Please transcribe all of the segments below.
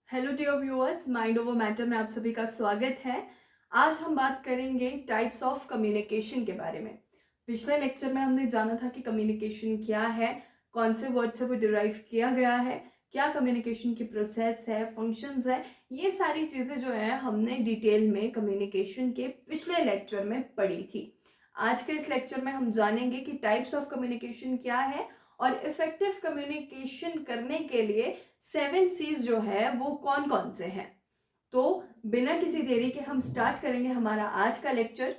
Hello dear viewers, mind over matter में आप सभी का स्वागत है। आज हम बात करेंगे टाइप्स ऑफ कम्युनिकेशन के बारे में। पिछले लेक्चर में हमने जाना था कि कम्युनिकेशन क्या है, कौन से वर्ड से वो डिराइव किया गया है, क्या कम्युनिकेशन की प्रोसेस है, फंक्शंस है। ये सारी चीज़ें जो है हमने डिटेल में कम्युनिकेशन के पिछले लेक्चर में पढ़ी थी। आज के इस लेक्चर में हम जानेंगे कि टाइप्स ऑफ कम्युनिकेशन क्या है और इफेक्टिव कम्युनिकेशन करने के लिए 7 C's जो है वो कौन कौन से हैं। तो बिना किसी देरी के हम स्टार्ट करेंगे हमारा आज का लेक्चर।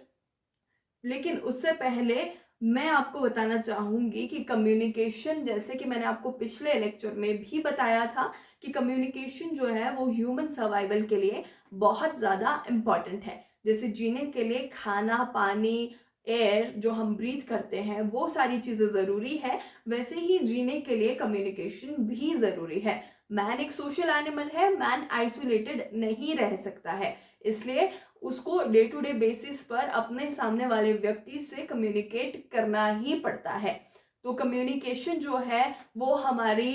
लेकिन उससे पहले मैं आपको बताना चाहूंगी कि कम्युनिकेशन, जैसे कि मैंने आपको पिछले लेक्चर में भी बताया था कि कम्युनिकेशन जो है वो ह्यूमन सर्वाइवल के लिए बहुत ज़्यादा इम्पॉर्टेंट है। जैसे जीने के लिए खाना, पानी, एयर जो हम ब्रीथ करते हैं वो सारी चीज़ें ज़रूरी है, वैसे ही जीने के लिए कम्युनिकेशन भी ज़रूरी है। मैन एक सोशल एनिमल है, मैन आइसोलेटेड नहीं रह सकता है, इसलिए उसको डे टू डे बेसिस पर अपने सामने वाले व्यक्ति से कम्युनिकेट करना ही पड़ता है। तो कम्युनिकेशन जो है वो हमारी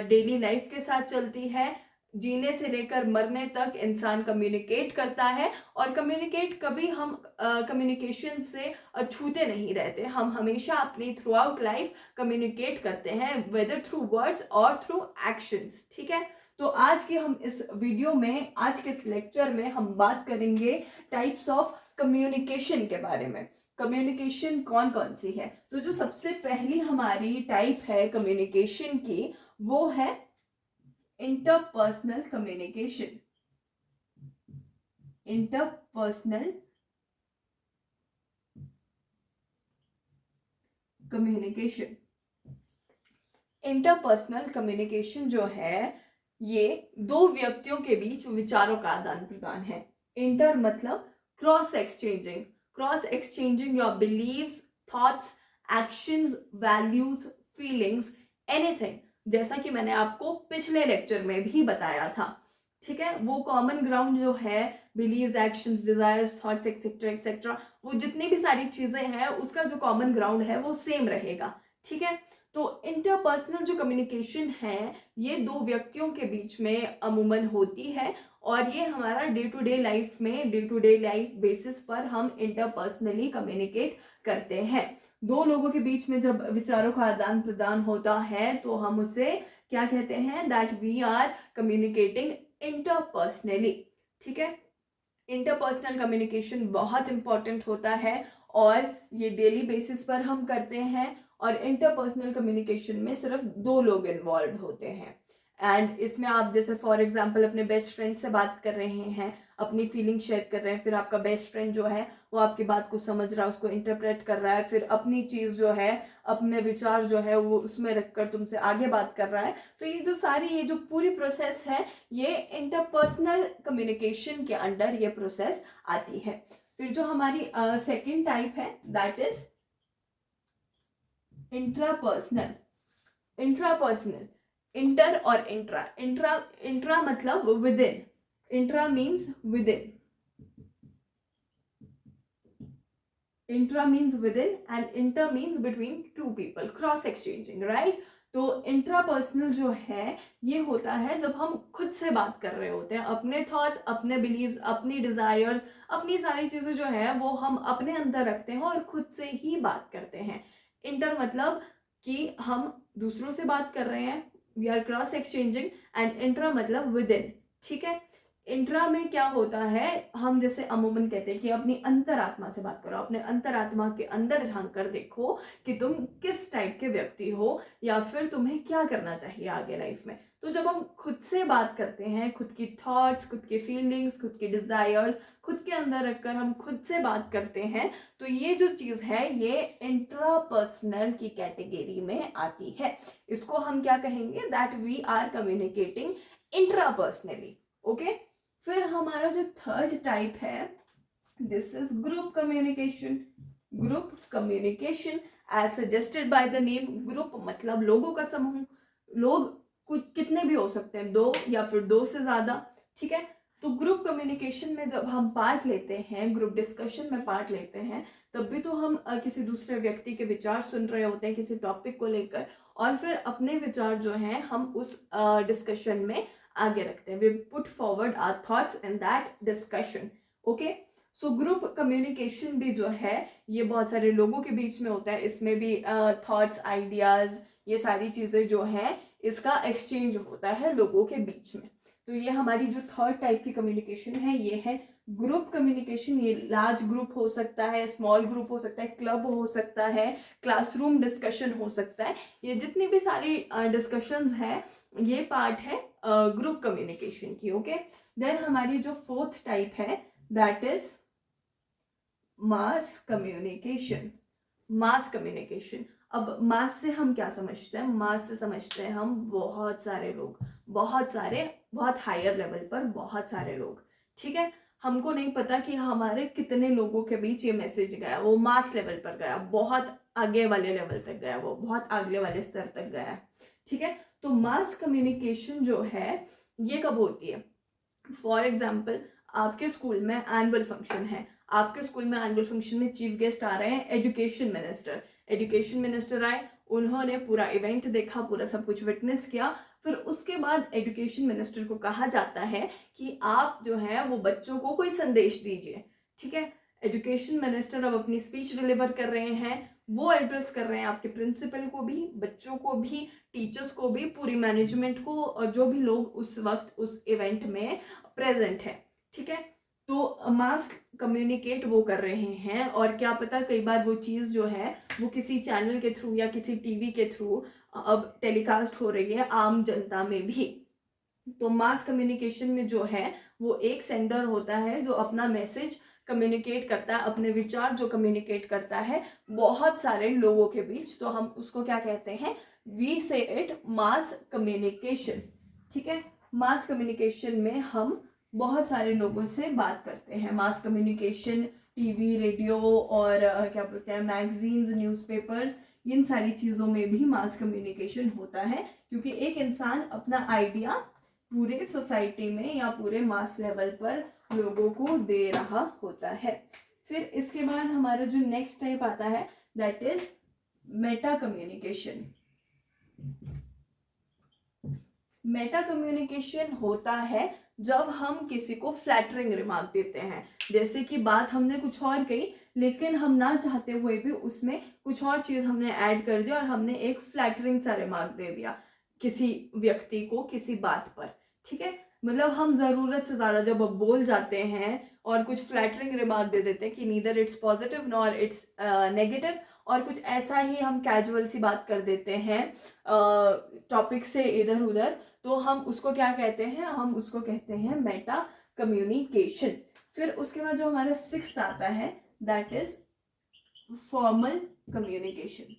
डेली लाइफ के साथ चलती है। जीने से लेकर मरने तक इंसान कम्युनिकेट करता है, और कम्युनिकेट कभी हम कम्युनिकेशन से छूते नहीं रहते। हम हमेशा अपनी थ्रू आउट लाइफ कम्युनिकेट करते हैं, वेदर थ्रू वर्ड्स और थ्रू एक्शंस। ठीक है, तो आज के हम इस वीडियो में, आज के इस लेक्चर में हम बात करेंगे टाइप्स ऑफ कम्युनिकेशन के बारे में। कम्युनिकेशन कौन कौन सी है। तो जो सबसे पहली हमारी टाइप है कम्युनिकेशन की, वो है interpersonal communication. Interpersonal communication. Interpersonal communication जो है ये दो व्यक्तियों के बीच विचारों का आदान प्रदान है। इंटर मतलब cross exchanging your beliefs, thoughts, actions, values, feelings, anything, जैसा कि मैंने आपको पिछले लेक्चर में भी बताया था। ठीक है, वो कॉमन ग्राउंड जो है beliefs, actions, desires, thoughts etcetera etcetera, वो जितनी भी सारी चीजें हैं उसका जो कॉमन ग्राउंड है वो सेम रहेगा। ठीक है, तो इंटरपर्सनल जो कम्युनिकेशन है ये दो व्यक्तियों के बीच में अमूमन होती है, और ये हमारा डे टू डे लाइफ में, day to day life basis पर हम इंटरपर्सनली कम्युनिकेट करते हैं। दो लोगों के बीच में जब विचारों का आदान प्रदान होता है तो हम उसे क्या कहते हैं, दैट वी आर कम्युनिकेटिंग इंटरपर्सनली। ठीक है, इंटरपर्सनल कम्युनिकेशन बहुत इंपॉर्टेंट होता है और ये डेली बेसिस पर हम करते हैं, और इंटरपर्सनल कम्युनिकेशन में सिर्फ दो लोग इन्वॉल्व होते हैं। एंड इसमें आप जैसे फॉर एग्जांपल अपने बेस्ट फ्रेंड से बात कर रहे हैं, अपनी फीलिंग शेयर कर रहे हैं, फिर आपका बेस्ट फ्रेंड जो है वो आपकी बात को समझ रहा है, उसको इंटरप्रेट कर रहा है, फिर अपनी चीज़ जो है, अपने विचार जो है वो उसमें रखकर तुमसे आगे बात कर रहा है। तो ये जो सारी, ये जो पूरी प्रोसेस है, ये इंटरपर्सनल कम्युनिकेशन के अंडर ये प्रोसेस आती है। फिर जो हमारी सेकेंड टाइप है that is intrapersonal. Intrapersonal, inter और इंट्रा। इंट्रा मतलब with in, intra means with in, intra means with in and inter means between two people, cross exchanging, right. तो इंट्रापर्सनल जो है ये होता है जब हम खुद से बात कर रहे होते हैं, अपने थॉट्स, अपने बिलीव्स, अपनी डिजायर्स, अपनी सारी चीजें जो है वो हम अपने अंदर रखते हैं और खुद से ही बात करते हैं। इंटर मतलब कि हम दूसरों से बात कर रहे हैं, we are cross exchanging, and intra मतलब विद इन। ठीक है, इंट्रा में क्या होता है, हम जैसे अमूमन कहते हैं कि अपनी अंतरात्मा से बात करो, अपने अंतरात्मा के अंदर झांक कर देखो कि तुम किस टाइप के व्यक्ति हो या फिर तुम्हें क्या करना चाहिए आगे लाइफ में। तो जब हम खुद से बात करते हैं, खुद की थॉट्स, खुद की फीलिंग्स, खुद की डिजायर्स खुद के अंदर रखकर हम खुद से बात करते हैं, तो ये जो चीज है ये इंट्रापर्सनल की कैटेगरी में आती है। इसको हम क्या कहेंगे, that we are communicating intrapersonally. Okay, फिर हमारा जो थर्ड टाइप है this is group communication. Group communication as suggested by the name, group मतलब लोगों का समूह। लोग कुछ कितने भी हो सकते हैं, दो या फिर दो से ज्यादा। ठीक है, तो ग्रुप कम्युनिकेशन में जब हम पार्ट लेते हैं, ग्रुप डिस्कशन में पार्ट लेते हैं, तब भी तो हम किसी दूसरे व्यक्ति के विचार सुन रहे होते हैं किसी टॉपिक को लेकर, और फिर अपने विचार जो हैं हम उस डिस्कशन में आगे रखते हैं, we put forward our thoughts in that discussion. Okay, so group communication भी जो है ये बहुत सारे लोगों के बीच में होता है, इसमें भी थॉट्स, आइडियाज, ये सारी चीज़ें जो हैं इसका एक्सचेंज होता है लोगों के बीच में। तो ये हमारी जो थर्ड टाइप की कम्युनिकेशन है ये है ग्रुप कम्युनिकेशन। ये लार्ज ग्रुप हो सकता है, स्मॉल ग्रुप हो सकता है, क्लब हो सकता है, क्लासरूम डिस्कशन हो सकता है, ये जितनी भी सारी डिस्कशंस हैं ये पार्ट है ग्रुप कम्युनिकेशन की। ओके, देन हमारी जो फोर्थ टाइप है that is mass communication. Mass communication, अब मास से हम क्या समझते हैं? मास से समझते हैं हम बहुत सारे लोग, बहुत सारे, बहुत हायर लेवल पर बहुत सारे लोग। ठीक है, हमको नहीं पता कि हमारे कितने लोगों के बीच ये मैसेज गया, वो मास लेवल पर गया, बहुत आगे वाले लेवल तक गया, वो बहुत आगे वाले स्तर तक गया। ठीक है, तो मास कम्युनिकेशन जो है ये कब होती है? फॉर एग्जाम्पल, आपके स्कूल में एनुअल फंक्शन है, आपके स्कूल में एनुअल फंक्शन में चीफ गेस्ट आ रहे हैं एजुकेशन मिनिस्टर। एजुकेशन मिनिस्टर आए, उन्होंने पूरा इवेंट देखा, पूरा सब कुछ विटनेस किया, फिर उसके बाद एजुकेशन मिनिस्टर को कहा जाता है कि आप जो है वो बच्चों को कोई संदेश दीजिए। ठीक है, एजुकेशन मिनिस्टर अब अपनी स्पीच डिलीवर कर रहे हैं, वो एड्रेस कर रहे हैं आपके प्रिंसिपल को भी, बच्चों को भी, टीचर्स को भी, पूरी मैनेजमेंट को, और जो भी लोग उस वक्त उस इवेंट में प्रेजेंट है। ठीक है, तो मास कम्युनिकेट वो कर रहे हैं, और क्या पता कई बार वो चीज़ जो है वो किसी चैनल के थ्रू या किसी टीवी के थ्रू अब टेलीकास्ट हो रही है आम जनता में भी। तो मास कम्युनिकेशन में जो है वो एक सेंडर होता है जो अपना मैसेज कम्युनिकेट करता है, अपने विचार जो कम्युनिकेट करता है बहुत सारे लोगों के बीच, तो हम उसको क्या कहते हैं? वी से इट मास कम्युनिकेशन। ठीक है, मास कम्युनिकेशन में हम बहुत सारे लोगों से बात करते हैं। मास कम्युनिकेशन टीवी, रेडियो और क्या बोलते हैं, मैगजीन्स, न्यूज़पेपर्स, इन सारी चीज़ों में भी मास कम्युनिकेशन होता है, क्योंकि एक इंसान अपना आइडिया पूरे सोसाइटी में या पूरे मास लेवल पर लोगों को दे रहा होता है। फिर इसके बाद हमारा जो नेक्स्ट टाइप आता है that is Meta communication. Meta communication होता है जब हम किसी को फ्लैटरिंग रिमार्क देते हैं, जैसे कि बात हमने कुछ और कही लेकिन हम ना चाहते हुए भी उसमें कुछ और चीज़ हमने ऐड कर दी और हमने एक फ्लैटरिंग सा रिमार्क दे दिया किसी व्यक्ति को किसी बात पर। ठीक है, मतलब हम ज़रूरत से ज़्यादा जब बोल जाते हैं और कुछ फ्लैटरिंग रिमार्क दे देते हैं कि neither it's positive nor it's negative, और कुछ ऐसा ही हम कैजुअल सी बात कर देते हैं टॉपिक से इधर उधर, तो हम उसको क्या कहते हैं? हम उसको कहते हैं मेटा कम्युनिकेशन। फिर उसके बाद जो हमारा सिक्स्थ आता है that is formal communication.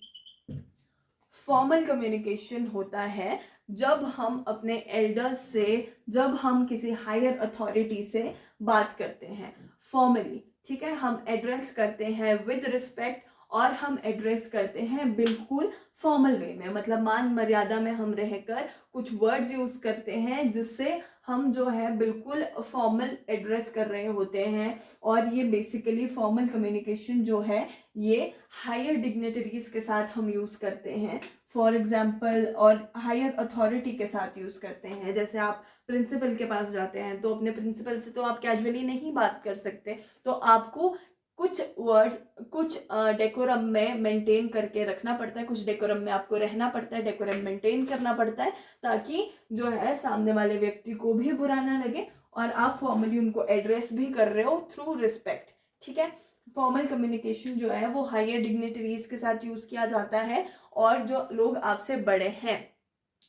Formal communication होता है जब हम अपने एल्डर्स से, जब हम किसी हायर अथॉरिटी से बात करते हैं फॉर्मली। ठीक है, हम एड्रेस करते हैं विद रिस्पेक्ट, और हम एड्रेस करते हैं बिल्कुल फॉर्मल वे में, मतलब मान मर्यादा में हम रहकर कुछ वर्ड्स यूज करते हैं जिससे हम जो है बिल्कुल फॉर्मल एड्रेस कर रहे होते हैं। और ये बेसिकली फॉर्मल कम्युनिकेशन जो है ये हायर डिग्निटरीज के साथ हम यूज करते हैं, फॉर एग्जाम्पल, और हायर अथॉरिटी के साथ यूज करते हैं। जैसे आप प्रिंसिपल के पास जाते हैं तो अपने प्रिंसिपल से तो आप कैजुअली नहीं बात कर सकते, तो आपको कुछ वर्ड्स, कुछ डेकोरम में मेंटेन करके रखना पड़ता है, कुछ डेकोरम में आपको रहना पड़ता है, डेकोरम मेंटेन करना पड़ता है, ताकि जो है सामने वाले व्यक्ति को भी बुरा ना लगे और आप फॉर्मली उनको एड्रेस भी कर रहे हो थ्रू रिस्पेक्ट। ठीक है, फॉर्मल कम्युनिकेशन जो है वो हायर डिग्निटरीज के साथ यूज किया जाता है, और जो लोग आपसे बड़े हैं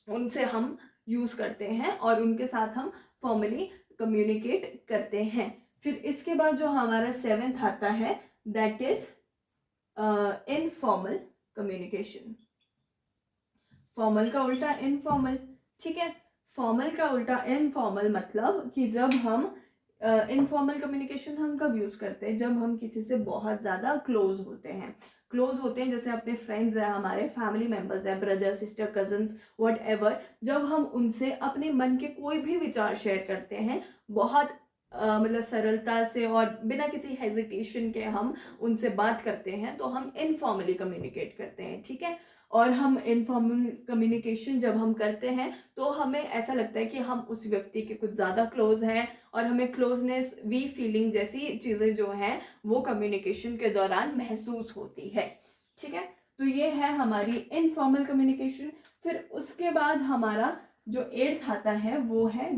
उनसे हम यूज करते हैं और उनके साथ हम फॉर्मली कम्युनिकेट करते हैं। फिर इसके बाद जो हमारा सेवेंथ आता है that is informal communication. Formal का उल्टा इनफॉर्मल। ठीक है, फॉर्मल का उल्टा इनफॉर्मल मतलब कि जब हम इनफॉर्मल कम्युनिकेशन हम कब यूज करते हैं? जब हम किसी से बहुत ज्यादा क्लोज होते हैं। क्लोज होते हैं जैसे अपने फ्रेंड्स हैं, हमारे फैमिली मेंबर्स हैं, brother sister cousins what ever, जब हम उनसे अपने मन के कोई भी विचार शेयर करते हैं बहुत मतलब सरलता से और बिना किसी हेजिटेशन के हम उनसे बात करते हैं, तो हम इनफॉर्मली कम्युनिकेट करते हैं। ठीक है, और हम इनफॉर्मल कम्युनिकेशन जब हम करते हैं तो हमें ऐसा लगता है कि हम उस व्यक्ति के कुछ ज़्यादा क्लोज हैं और हमें क्लोजनेस वी फीलिंग जैसी चीज़ें जो हैं वो कम्युनिकेशन के दौरान महसूस होती है। ठीक है, तो ये है हमारी इनफॉर्मल कम्युनिकेशन। फिर उसके बाद हमारा जो 8th आता है वो है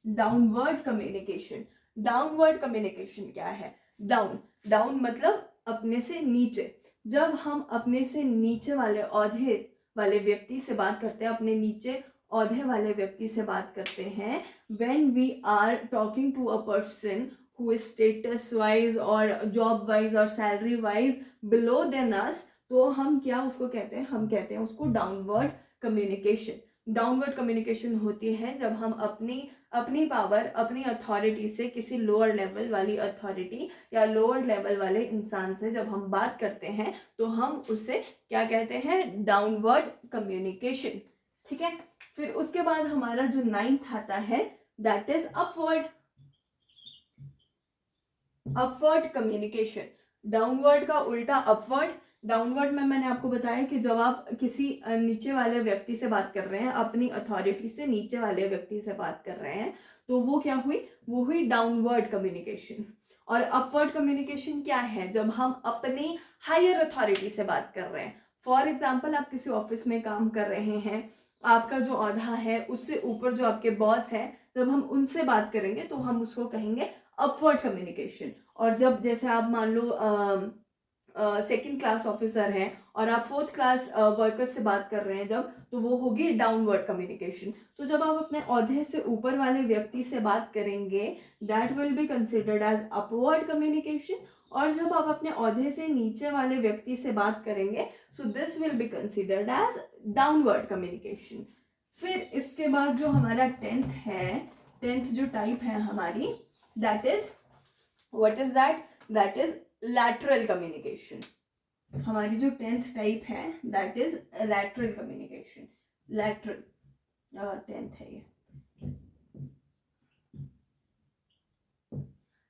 डाउनवर्ड कम्युनिकेशन। डाउनवर्ड कम्युनिकेशन क्या है? डाउन मतलब अपने से नीचे। जब हम अपने से नीचे वाले औहदे वाले व्यक्ति से बात करते हैं, अपने नीचे औहदे वाले व्यक्ति से बात करते हैं, when we are talking to a person who is status wise और जॉब वाइज और salary wise below than us, तो हम क्या उसको कहते हैं? हम कहते हैं उसको डाउनवर्ड कम्युनिकेशन। डाउनवर्ड कम्युनिकेशन होती है जब हम अपनी पावर, अपनी अथॉरिटी से किसी लोअर लेवल वाली अथॉरिटी या लोअर लेवल वाले इंसान से जब हम बात करते हैं तो हम उससे क्या कहते हैं? Downward communication. ठीक है, फिर उसके बाद हमारा जो 9th आता है that is upward communication. Downward का उल्टा अपवर्ड। डाउनवर्ड में मैंने आपको बताया कि जब आप किसी नीचे वाले व्यक्ति से बात कर रहे हैं, अपनी अथॉरिटी से नीचे वाले व्यक्ति से बात कर रहे हैं, तो वो क्या हुई? वो हुई डाउनवर्ड कम्युनिकेशन। और अपवर्ड कम्युनिकेशन क्या है? जब हम अपनी हायर अथॉरिटी से बात कर रहे हैं। फॉर एग्जाम्पल, आप किसी ऑफिस में काम कर रहे हैं, आपका जो औहदा है उससे ऊपर जो आपके बॉस है, जब हम उनसे बात करेंगे तो हम उसको कहेंगे अपवर्ड कम्युनिकेशन। और जब जैसे आप मान लो सेकंड क्लास ऑफिसर हैं और आप 4th क्लास वर्कर्स से बात कर रहे हैं जब, तो वो होगी डाउनवर्ड कम्युनिकेशन। तो जब आप अपने औहदे से ऊपर वाले व्यक्ति से बात करेंगे that will be considered as upward communication. और जब आप अपने औहदे से नीचे वाले व्यक्ति से बात करेंगे so this will be considered as downward communication. फिर इसके बाद जो हमारा 10th जो टाइप है हमारी, that is what is that is lateral communication. हमारी जो 10th टाइप है that is lateral communication. Lateral 10th है ये।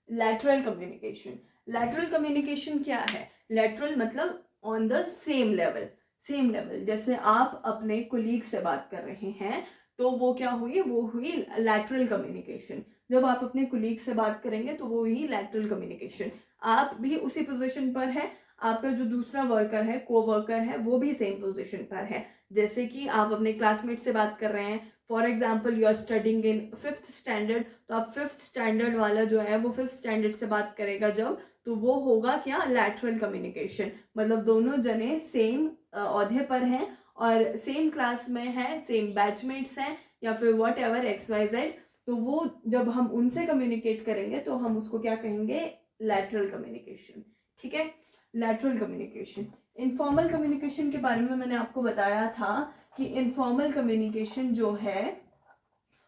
Lateral communication. लैटरल कम्युनिकेशन क्या है? लैटरल मतलब ऑन द सेम लेवल। जैसे आप अपने कोलीग से बात कर रहे हैं तो वो क्या हुई? वो हुई लैटरल कम्युनिकेशन। जब आप अपने कोलीग से बात करेंगे तो वो हुई लैटरल कम्युनिकेशन। आप भी उसी पोजीशन पर है, आपका जो दूसरा वर्कर है, को वर्कर है, वो भी सेम पोजीशन पर है। जैसे कि आप अपने क्लासमेट से बात कर रहे हैं, for example you are studying in 5th standard, तो आप 5th स्टैंडर्ड वाला जो है वो 5th स्टैंडर्ड से बात करेगा जब, तो वो होगा क्या? Lateral communication. मतलब दोनों जने सेम औहदे पर हैं और सेम क्लास में हैं, सेम बैचमेट्स हैं या फिर वॉट एवर XYZ, तो वो जब हम उनसे कम्युनिकेट करेंगे तो हम उसको क्या कहेंगे? Lateral communication. ठीक है, लैटरल कम्युनिकेशन। इनफॉर्मल कम्युनिकेशन के बारे में मैंने आपको बताया था कि इनफॉर्मल कम्युनिकेशन जो है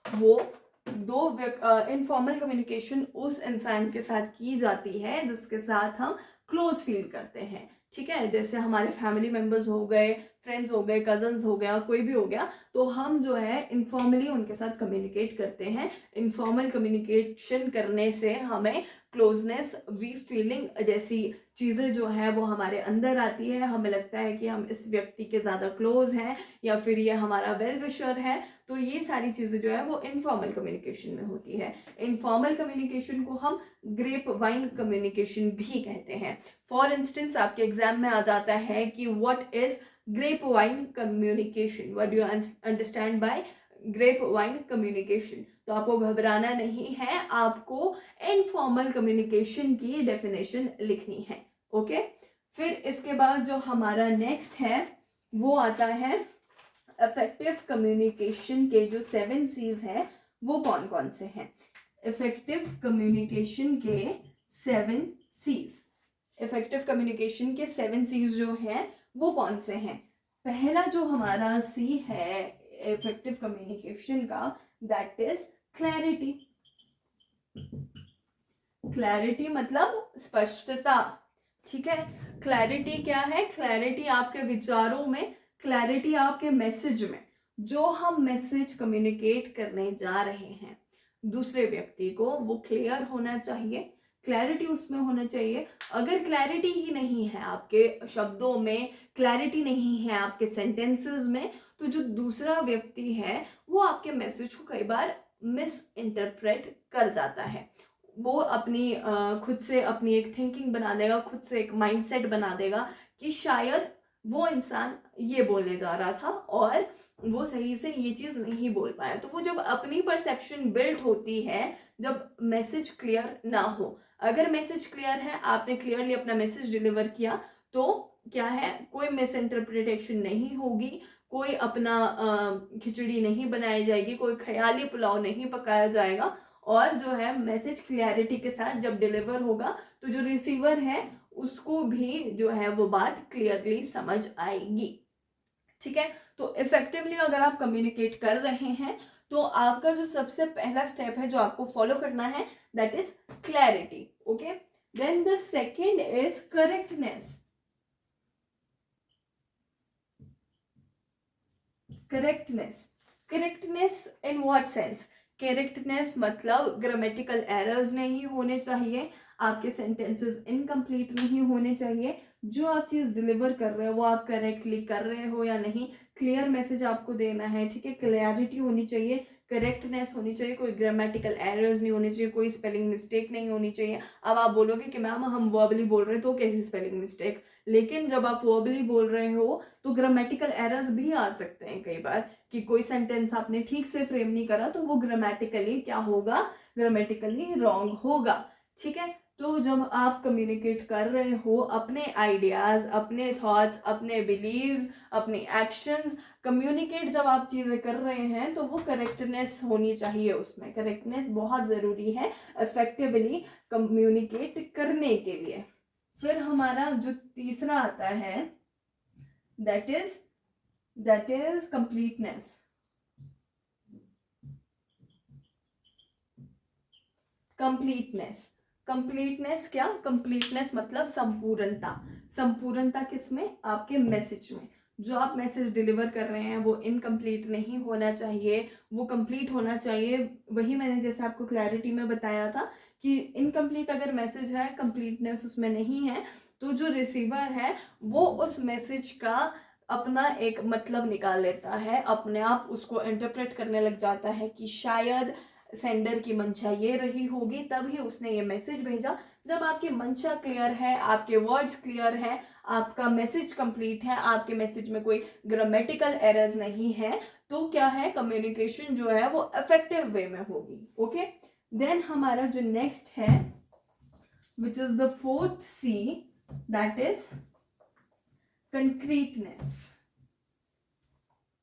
वो इनफॉर्मल कम्युनिकेशन उस इंसान के साथ की जाती है जिसके साथ हम क्लोज फील करते हैं। ठीक है, जैसे हमारे फैमिली मेम्बर्स हो गए, फ्रेंड्स हो गए, कजन्स हो गया, कोई भी हो गया, तो हम जो है इनफॉर्मली उनके साथ कम्युनिकेट करते हैं। इनफॉर्मल कम्युनिकेशन करने से हमें क्लोजनेस वी फीलिंग जैसी चीज़ें जो है वो हमारे अंदर आती है। हमें लगता है कि हम इस व्यक्ति के ज़्यादा क्लोज हैं या फिर ये हमारा वेल विशर है। तो ये सारी चीज़ें जो है वो इनफॉर्मल कम्युनिकेशन में होती है। इनफॉर्मल कम्युनिकेशन को हम ग्रेप वाइन कम्युनिकेशन भी कहते हैं। फॉर इंस्टेंस आपके एग्जाम में आ जाता है कि what is grapevine communication, what do you understand by grapevine communication. तो आपको घबराना नहीं है, आपको इनफॉर्मल कम्युनिकेशन की डेफिनेशन लिखनी है। ओके, फिर इसके बाद जो हमारा नेक्स्ट है वो आता है इफेक्टिव कम्युनिकेशन के जो 7 C's है वो कौन कौन से हैं? इफेक्टिव कम्युनिकेशन के 7 C's। इफेक्टिव कम्युनिकेशन के 7 C's जो है वो कौन से हैं? पहला जो हमारा C है इफेक्टिव कम्युनिकेशन का दैट इज क्लैरिटी। क्लैरिटी मतलब स्पष्टता। ठीक है, क्लैरिटी क्या है? क्लैरिटी आपके विचारों में, क्लैरिटी आपके मैसेज में। जो हम मैसेज कम्युनिकेट करने जा रहे हैं दूसरे व्यक्ति को वो क्लियर होना चाहिए, क्लैरिटी उसमें होना चाहिए। अगर क्लैरिटी ही नहीं है आपके शब्दों में, क्लैरिटी नहीं है आपके सेंटेंसेस में, तो जो दूसरा व्यक्ति है वो आपके मैसेज को कई बार मिस इंटरप्रेट कर जाता है। वो अपनी खुद से अपनी एक थिंकिंग बना देगा, खुद से एक माइंडसेट बना देगा कि शायद वो इंसान ये बोलने जा रहा था और वो सही से ये चीज़ नहीं बोल पाया। तो वो जब अपनी परसेप्शन बिल्ड होती है, जब मैसेज क्लियर ना हो, अगर मैसेज क्लियर है, आपने क्लियरली अपना मैसेज डिलीवर किया, तो क्या है, कोई मिस इंटरप्रिटेशन नहीं होगी, कोई अपना खिचड़ी नहीं बनाई जाएगी, कोई ख्याली पुलाव नहीं पकाया जाएगा, और जो है मैसेज क्लियरिटी के साथ जब डिलीवर होगा तो जो रिसीवर है उसको भी जो है वो बात क्लियरली समझ आएगी। ठीक है, तो इफेक्टिवली अगर आप कम्युनिकेट कर रहे हैं तो आपका जो सबसे पहला स्टेप है जो आपको फॉलो करना है, that is clarity. Okay, then the second is correctness. Correctness in what sense? Correctness मतलब ग्रामेटिकल एरर्स नहीं होने चाहिए, आपके सेंटेंसेस इनकम्प्लीट नहीं होने चाहिए, जो आप चीज़ डिलीवर कर रहे हो वो आप करेक्टली कर रहे हो या नहीं, क्लियर मैसेज आपको देना है। ठीक है, क्लैरिटी होनी चाहिए, करेक्टनेस होनी चाहिए, कोई ग्रामेटिकल एरर्स नहीं होनी चाहिए, कोई स्पेलिंग मिस्टेक नहीं होनी चाहिए। अब आप बोलोगे कि मैम हम वर्बली बोल रहे हैं तो कैसी स्पेलिंग मिस्टेक, लेकिन जब आप वर्बली बोल रहे हो तो ग्रामेटिकल एरर्स भी आ सकते हैं कई बार, कि कोई सेंटेंस आपने ठीक से फ्रेम नहीं करा तो वो ग्रामेटिकली क्या होगा, ग्रामेटिकली रॉन्ग होगा। ठीक है, तो जब आप कम्युनिकेट कर रहे हो अपने आइडियाज, अपने थॉट्स, अपने बिलीव्स, अपने एक्शंस, कम्युनिकेट जब आप चीज़ें कर रहे हैं तो वो करेक्टनेस होनी चाहिए, उसमें करेक्टनेस बहुत ज़रूरी है इफेक्टिवली कम्युनिकेट करने के लिए। फिर हमारा जो तीसरा आता है, दैट इज कंप्लीटनेस। कंप्लीटनेस क्या? कंप्लीटनेस मतलब संपूर्णता। संपूर्णता किसमें? आपके मैसेज में। जो आप मैसेज डिलीवर कर रहे हैं वो इनकम्प्लीट नहीं होना चाहिए, वो कंप्लीट होना चाहिए। वही मैंने जैसे आपको क्लैरिटी में बताया था कि इनकम्प्लीट अगर मैसेज है, कंप्लीटनेस उसमें नहीं है, तो जो रिसीवर है वो उस मैसेज का अपना एक मतलब निकाल लेता है, अपने आप उसको इंटरप्रेट करने लग जाता है कि शायद सेंडर की मंशा ये रही होगी, तभी उसने ये मैसेज भेजा। जब आपकी मंशा क्लियर है, आपके वर्ड्स क्लियर है, आपका मैसेज कंप्लीट है, आपके मैसेज में कोई ग्रामेटिकल एरर्स नहीं है, तो क्या है, कम्युनिकेशन जो है वो इफेक्टिव वे में होगी। ओके, देन हमारा जो नेक्स्ट है which is the fourth C, that is concreteness.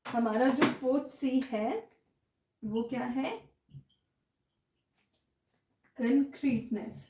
हमारा जो फोर्थ सी है वो क्या है? कंक्रीटनेस।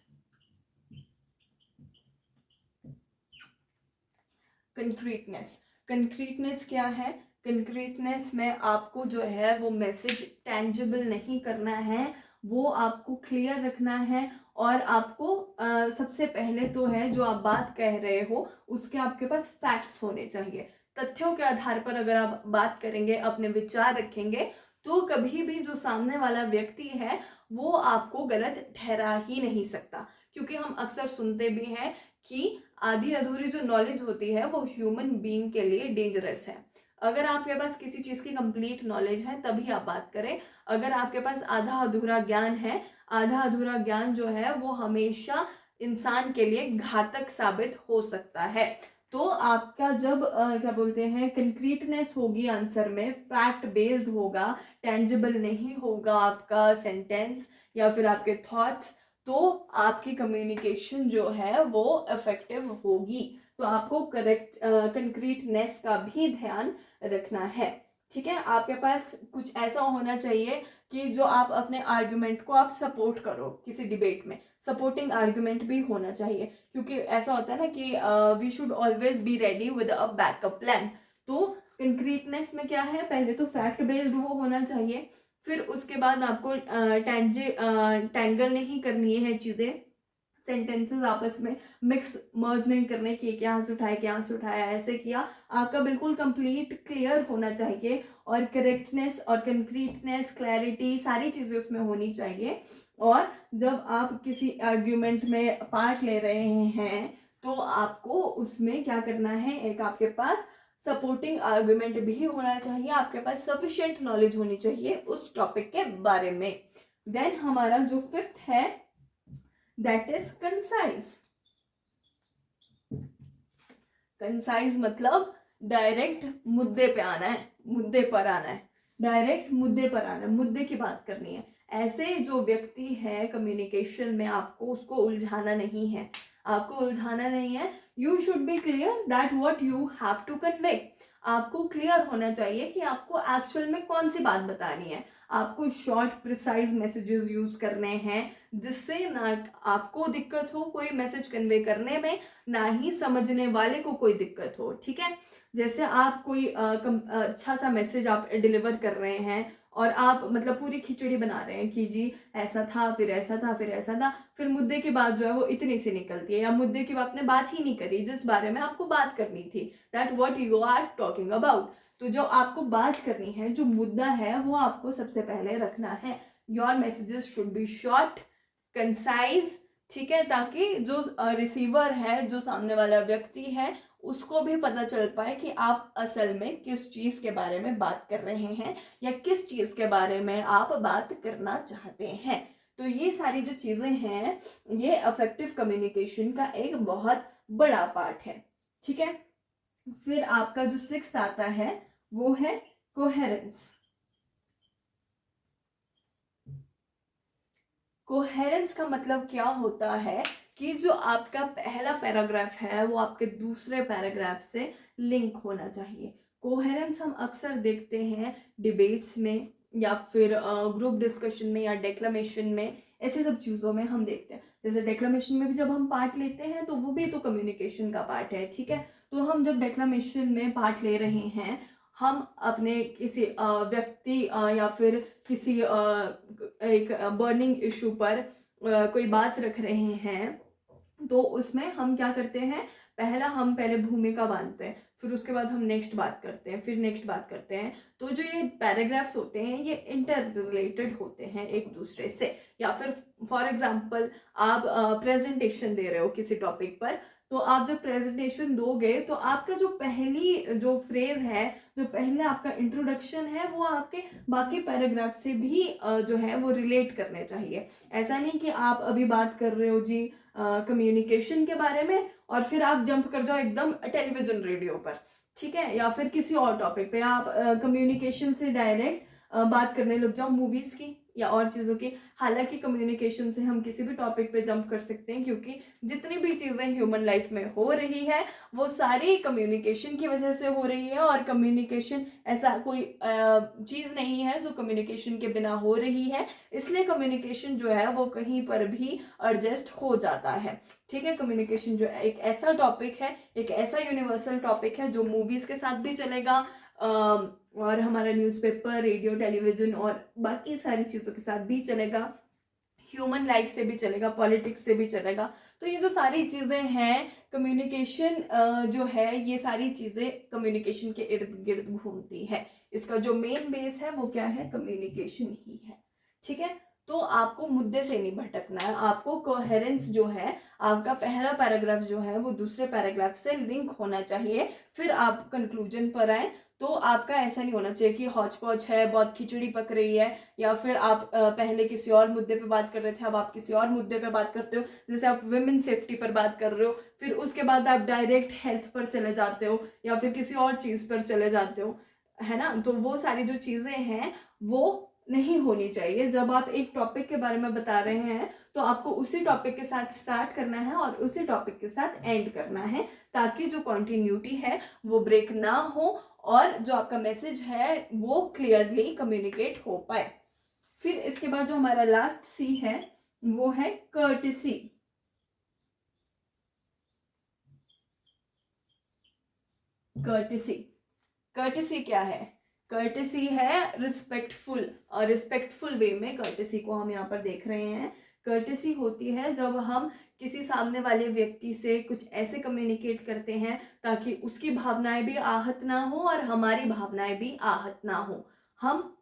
कंक्रीटनेस क्या है? कंक्रीटनेस में आपको जो है वो मैसेज टेंजिबल नहीं करना है, वो आपको क्लियर रखना है, और आपको सबसे पहले तो है जो आप बात कह रहे हो उसके आपके पास फैक्ट्स होने चाहिए। तथ्यों के आधार पर अगर आप बात करेंगे, अपने विचार रखेंगे, तो कभी भी जो सामने वाला व्यक्ति है वो आपको गलत ठहरा ही नहीं सकता। क्योंकि हम अक्सर सुनते भी हैं कि आधी अधूरी जो नॉलेज होती है वो ह्यूमन बीइंग के लिए डेंजरस है। अगर आपके पास किसी चीज़ की कंप्लीट नॉलेज है तभी आप बात करें। अगर आपके पास आधा अधूरा ज्ञान है, आधा अधूरा ज्ञान जो है वो हमेशा इंसान के लिए घातक साबित हो सकता है। तो आपका जब क्या बोलते हैं, कंक्रीटनेस होगी आंसर में, फैक्ट बेस्ड होगा, टेंजिबल नहीं होगा आपका सेंटेंस या फिर आपके थॉट्स, तो आपकी कम्युनिकेशन जो है वो इफेक्टिव होगी। तो आपको करेक्ट कंक्रीटनेस का भी ध्यान रखना है। ठीक है, आपके पास कुछ ऐसा होना चाहिए कि जो आप अपने आर्ग्यूमेंट को आप सपोर्ट करो, किसी डिबेट में सपोर्टिंग आर्ग्यूमेंट भी होना चाहिए, क्योंकि ऐसा होता है ना कि we should always be ready with a backup plan. तो कंक्रीटनेस में क्या है, पहले तो फैक्ट बेस्ड वो होना चाहिए, फिर उसके बाद आपको टैंगल नहीं करनी है चीज़ें, सेंटेंसेस आपस में मिक्स मर्ज नहीं करने की, कि यहाँ से उठाया कि यहाँ से उठाया, ऐसे किया। आपका बिल्कुल कंप्लीट क्लियर होना चाहिए, और करेक्टनेस और कंक्रीटनेस, क्लैरिटी, सारी चीज़ें उसमें होनी चाहिए। और जब आप किसी आर्ग्यूमेंट में पार्ट ले रहे हैं तो आपको उसमें क्या करना है, एक आपके पास सपोर्टिंग आर्ग्यूमेंट भी होना चाहिए, आपके पास सफिशिएंट नॉलेज होनी चाहिए उस टॉपिक के बारे में। देन हमारा जो फिफ्थ है दैट इज कंसाइज। कंसाइज मतलब डायरेक्ट मुद्दे पे आना है, मुद्दे पर आना है, डायरेक्ट मुद्दे पर आना है, मुद्दे की बात करनी है। ऐसे जो व्यक्ति है कम्युनिकेशन में, आपको उसको उलझाना नहीं है, आपको उलझाना नहीं है। You should be clear that what you have to convey. आपको क्लियर होना चाहिए कि आपको एक्चुअल में कौन सी बात बतानी है। आपको शॉर्ट प्रिसाइज मैसेजेस यूज करने हैं, जिससे ना आपको दिक्कत हो कोई मैसेज कन्वे करने में, ना ही समझने वाले को कोई दिक्कत हो। ठीक है, जैसे आप कोई अच्छा सा मैसेज आप डिलीवर कर रहे हैं और आप मतलब पूरी खिचड़ी बना रहे हैं कि जी ऐसा था, फिर ऐसा था, फिर ऐसा था, फिर मुद्दे की बात जो है वो इतनी सी निकलती है, या मुद्दे की आपने बात ही नहीं करी जिस बारे में आपको बात करनी थी, that what you are talking about. तो जो आपको बात करनी है, जो मुद्दा है, वो आपको सबसे पहले रखना है। Your messages should be short, concise, ठीक है, ताकि जो रिसीवर है, जो सामने वाला व्यक्ति है, उसको भी पता चल पाए कि आप असल में किस चीज के बारे में बात कर रहे हैं, या किस चीज के बारे में आप बात करना चाहते हैं। तो ये सारी जो चीजें हैं, ये अफेक्टिव कम्युनिकेशन का एक बहुत बड़ा पार्ट है। ठीक है, फिर आपका जो सिक्स्थ आता है वो है कोहेरेंस। कोहेरेंस का मतलब क्या होता है कि जो आपका पहला पैराग्राफ है वो आपके दूसरे पैराग्राफ से लिंक होना चाहिए। कोहेरेंस हम अक्सर देखते हैं डिबेट्स में, या फिर ग्रुप डिस्कशन में, या डेक्लेमेशन में, ऐसे सब चीज़ों में हम देखते हैं। जैसे डेक्लेमेशन में भी जब हम पार्ट लेते हैं तो वो भी तो कम्युनिकेशन का पार्ट है। ठीक है, तो हम जब डेक्लेमेशन में पार्ट ले रहे हैं, हम अपने किसी व्यक्ति या फिर किसी एक बर्निंग इशू पर कोई बात रख रहे हैं, तो उसमें हम क्या करते हैं, हम पहले भूमिका बांधते हैं, फिर उसके बाद हम नेक्स्ट बात करते हैं, फिर नेक्स्ट बात करते हैं। तो जो ये पैराग्राफ्स होते हैं ये इंटर रिलेटेड होते हैं एक दूसरे से। या फिर फॉर एग्जांपल आप प्रेजेंटेशन दे रहे हो किसी टॉपिक पर, तो आप जब प्रेजेंटेशन दोगे तो आपका जो पहली जो फ्रेज है, जो पहले आपका इंट्रोडक्शन है, वो आपके बाकी पैराग्राफ से भी जो है वो रिलेट करने चाहिए। ऐसा नहीं कि आप अभी बात कर रहे हो जी कम्युनिकेशन के बारे में और फिर आप जंप कर जाओ एकदम टेलीविजन रेडियो पर, ठीक है, या फिर किसी और टॉपिक पे आप कम्युनिकेशन से डायरेक्ट बात करने लग जाओ मूवीज की या और चीज़ों की। हालांकि कम्युनिकेशन से हम किसी भी टॉपिक पे जंप कर सकते हैं, क्योंकि जितनी भी चीज़ें ह्यूमन लाइफ में हो रही है वो सारी कम्युनिकेशन की वजह से हो रही है, और कम्युनिकेशन ऐसा कोई चीज़ नहीं है जो कम्युनिकेशन के बिना हो रही है। इसलिए कम्युनिकेशन जो है वो कहीं पर भी एडजस्ट हो जाता है। ठीक है, कम्युनिकेशन जो है एक ऐसा टॉपिक है, एक ऐसा यूनिवर्सल टॉपिक है जो मूवीज के साथ भी चलेगा, और हमारा न्यूज़पेपर, रेडियो, टेलीविजन और बाकी सारी चीज़ों के साथ भी चलेगा, ह्यूमन लाइफ से भी चलेगा, पॉलिटिक्स से भी चलेगा। तो ये जो सारी चीज़ें हैं कम्युनिकेशन जो है, ये सारी चीज़ें कम्युनिकेशन के इर्द गिर्द घूमती है। इसका जो मेन बेस है वो क्या है, कम्युनिकेशन ही है। ठीक है, तो आपको मुद्दे से नहीं भटकना है, आपको कोहेरेंस जो है, आपका पहला पैराग्राफ जो है वो दूसरे पैराग्राफ से लिंक होना चाहिए, फिर आप कंक्लूजन पर आए। तो आपका ऐसा नहीं होना चाहिए कि हौच पौच है, बहुत खिचड़ी पक रही है, या फिर आप पहले किसी और मुद्दे पे बात कर रहे थे, अब आप किसी और मुद्दे पे बात करते हो। जैसे आप वुमेन सेफ्टी पर बात कर रहे हो, फिर उसके बाद आप डायरेक्ट हेल्थ पर चले जाते हो, या फिर किसी और चीज़ पर चले जाते हो, है ना। तो वो सारी जो चीज़ें हैं वो नहीं होनी चाहिए। जब आप एक टॉपिक के बारे में बता रहे हैं तो आपको उसी टॉपिक के साथ स्टार्ट करना है और उसी टॉपिक के साथ एंड करना है, ताकि जो कॉन्टिन्यूटी है वो ब्रेक ना हो, और जो आपका मैसेज है वो क्लियरली कम्युनिकेट हो पाए। फिर इसके बाद जो हमारा लास्ट सी है वो है कर्टिसी। कर्टिसी, कर्टिसी क्या है, कर्टिसी है रिस्पेक्टफुल, और रिस्पेक्टफुल वे में कर्टिसी को हम यहाँ पर देख रहे हैं। कर्टेसी होती है जब हम किसी सामने वाले व्यक्ति से कुछ ऐसे कम्युनिकेट करते हैं ताकि उसकी भावनाएं भी आहत ना हो और हमारी भावनाएं भी आहत ना हो। हम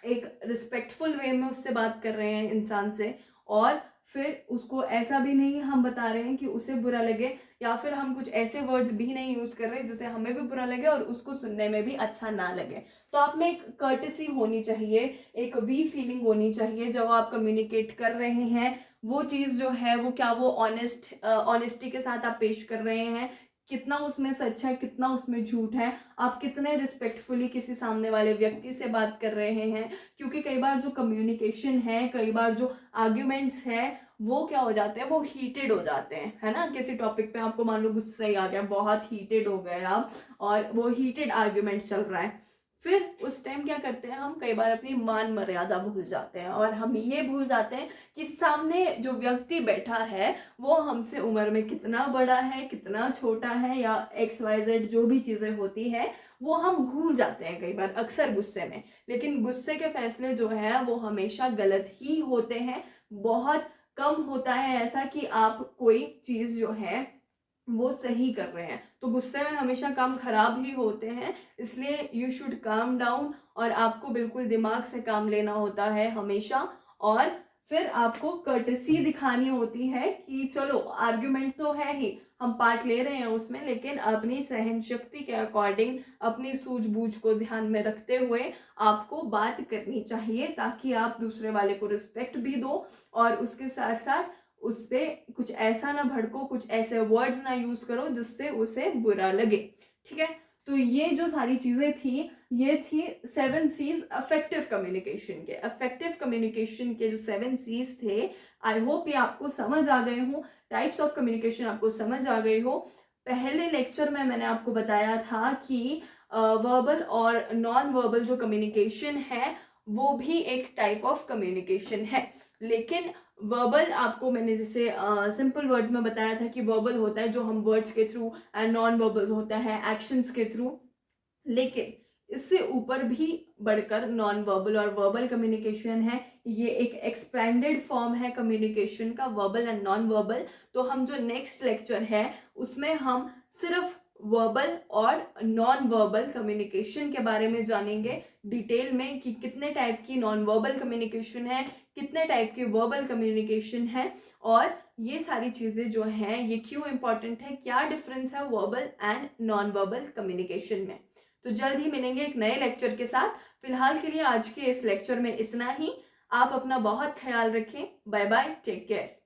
एक रिस्पेक्टफुल वे में उससे बात कर रहे हैं इंसान से, और फिर उसको ऐसा भी नहीं हम बता रहे हैं कि उसे बुरा लगे, या फिर हम कुछ ऐसे वर्ड्स भी नहीं यूज कर रहे जिससे हमें भी बुरा लगे और उसको सुनने में भी अच्छा ना लगे। तो आप में एक कर्टेसी होनी चाहिए, एक वी फीलिंग होनी चाहिए जब आप कम्युनिकेट कर रहे हैं। वो चीज़ जो है वो क्या वो ऑनेस्टी के साथ आप पेश कर रहे हैं, कितना उसमें सच है कितना उसमें झूठ है, आप कितने रिस्पेक्टफुली किसी सामने वाले व्यक्ति से बात कर रहे हैं। क्योंकि कई बार जो कम्युनिकेशन है, कई बार जो आर्ग्यूमेंट्स है, वो क्या हो जाते हैं, वो हीटेड हो जाते हैं, है ना। किसी टॉपिक पे आपको मान लो गुस्सा ही आ गया, बहुत हीटेड हो गए आप, और वो हीटेड आर्ग्यूमेंट चल रहा है, फिर उस टाइम क्या करते हैं हम, कई बार अपनी मान मर्यादा भूल जाते हैं, और हम ये भूल जाते हैं कि सामने जो व्यक्ति बैठा है वो हमसे उम्र में कितना बड़ा है कितना छोटा है, या XYZ जो भी चीज़ें होती है वो हम भूल जाते हैं कई बार, अक्सर गुस्से में। लेकिन गुस्से के फैसले जो है वो हमेशा गलत ही होते हैं। बहुत कम होता है ऐसा कि आप कोई चीज़ जो है वो सही कर रहे हैं, तो गुस्से में हमेशा काम खराब ही होते हैं। इसलिए यू शुड काम डाउन, और आपको बिल्कुल दिमाग से काम लेना होता है हमेशा। और फिर आपको कर्टेसी दिखानी होती है कि चलो आर्ग्यूमेंट तो है ही, हम पार्ट ले रहे हैं उसमें, लेकिन अपनी सहन शक्ति के अकॉर्डिंग, अपनी सूझबूझ को ध्यान में रखते हुए आपको बात करनी चाहिए, ताकि आप दूसरे वाले को रिस्पेक्ट भी दो, और उसके साथ साथ उस पे कुछ ऐसा ना भड़को, कुछ ऐसे वर्ड्स ना यूज करो जिससे उसे बुरा लगे। ठीक है, तो ये जो सारी चीजें थी, ये थी 7 C's अफेक्टिव कम्युनिकेशन के। अफेक्टिव कम्युनिकेशन के जो 7 C's थे, आई होप ये आपको समझ आ गए हो, टाइप्स ऑफ कम्युनिकेशन आपको समझ आ गई हो। पहले लेक्चर में मैंने आपको बताया था कि वर्बल और नॉन वर्बल जो कम्युनिकेशन है वो भी एक टाइप ऑफ कम्युनिकेशन है। लेकिन वर्बल आपको मैंने जैसे सिंपल वर्ड्स में बताया था कि वर्बल होता है जो हम वर्ड्स के थ्रू, एंड नॉन वर्बल होता है एक्शंस के थ्रू। लेकिन इससे ऊपर भी बढ़कर नॉन वर्बल और वर्बल कम्युनिकेशन है। ये एक एक्सपेंडेड फॉर्म है कम्युनिकेशन का, वर्बल एंड नॉन वर्बल। तो हम जो नेक्स्ट लेक्चर है उसमें हम सिर्फ वर्बल और नॉन वर्बल कम्युनिकेशन के बारे में जानेंगे डिटेल में, कि कितने टाइप की नॉन वर्बल कम्युनिकेशन है, कितने टाइप की वर्बल कम्युनिकेशन है, और ये सारी चीज़ें जो हैं ये क्यों इंपॉर्टेंट है, क्या डिफरेंस है verbal and non verbal communication में। तो जल्द ही मिलेंगे एक नए लेक्चर के साथ। फिलहाल के लिए आज के इस लेक्चर में इतना ही। आप अपना बहुत ख्याल रखें। Bye bye, take care.